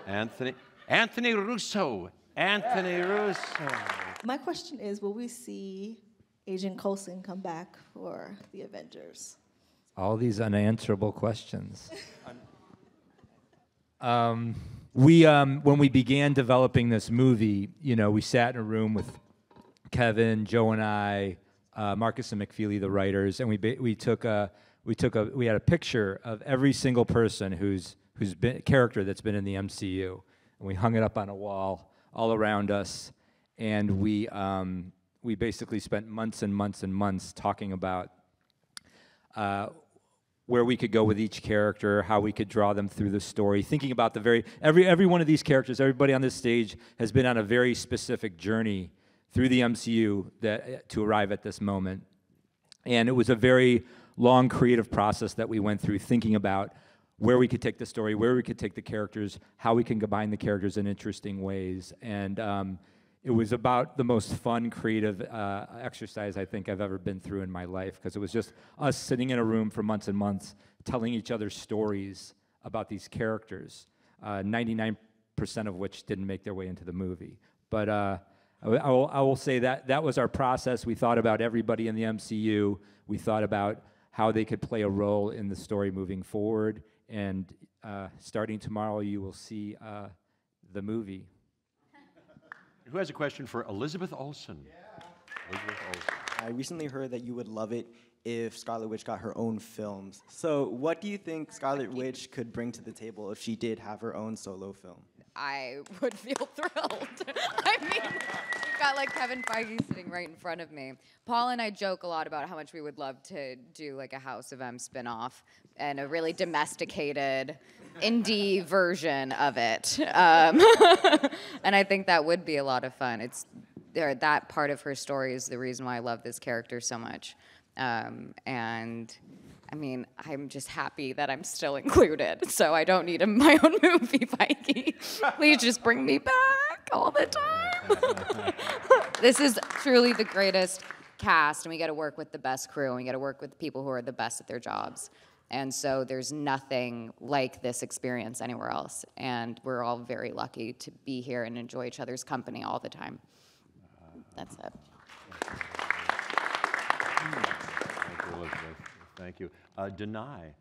Anthony Russo. Anthony Russo. My question is, will we see Agent Coulson come back for the Avengers? All these unanswerable questions. When we began developing this movie, we sat in a room with Kevin, Joe, and I, Marcus and McFeely, the writers, and we had a picture of every single person who's been character that's been in the MCU, and we hung it up on a wall all around us, and we basically spent months and months and months talking about where we could go with each character, how we could draw them through the story, thinking about every one of these characters, everybody on this stage has been on a very specific journey through the MCU to arrive at this moment. And it was a very long creative process that we went through, thinking about where we could take the story, where we could take the characters, how we can combine the characters in interesting ways. And it was about the most fun, creative exercise I think I've ever been through in my life, because it was just us sitting in a room for months and months, telling each other stories about these characters, 99% of which didn't make their way into the movie. But I will say that was our process. We thought about everybody in the MCU. We thought about how they could play a role in the story moving forward. And starting tomorrow, you will see the movie. Who has a question for Elizabeth Olsen? Yeah. Elizabeth Olsen. I recently heard that you would love it if Scarlet Witch got her own films. So what do you think Scarlet Witch could bring to the table if she did have her own solo film? I would feel thrilled. I mean, we've got like Kevin Feige sitting right in front of me. Paul and I joke a lot about how much we would love to do like a House of M spinoff and a really domesticated indie version of it. And I think that would be a lot of fun. That part of her story is the reason why I love this character so much. And I mean, I'm just happy that I'm still included, so I don't need my own movie, Feige. Please just bring me back all the time. This is truly the greatest cast, and we get to work with the best crew, and we get to work with people who are the best at their jobs. And so there's nothing like this experience anywhere else, and we're all very lucky to be here and enjoy each other's company all the time. That's it. Thank you, Elizabeth. Thank you. Denai.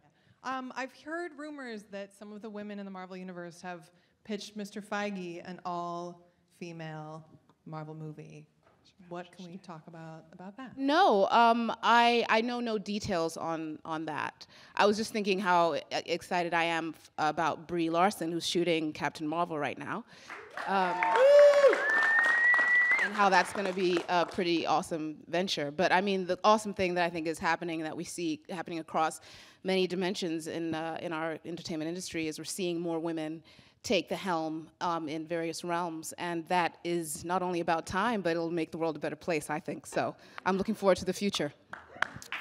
I've heard rumors that some of the women in the Marvel Universe have pitched Mr. Feige an all-female Marvel movie. What can we talk about that? No, I know no details on that. I was just thinking how excited I am about Brie Larson, who's shooting Captain Marvel right now. And how that's going to be a pretty awesome venture. But I mean, the awesome thing that I think is happening, that we see happening across many dimensions in our entertainment industry, is we're seeing more women take the helm in various realms, and that is not only about time, but it'll make the world a better place, I think. So I'm looking forward to the future.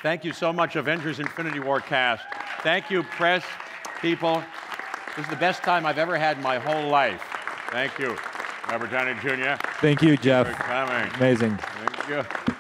Thank you so much, Avengers Infinity War cast. Thank you, press people. This is the best time I've ever had in my whole life. Thank you. Robert Downey Jr. Thank you, Jeff. Thank you for coming. Amazing. Thank you.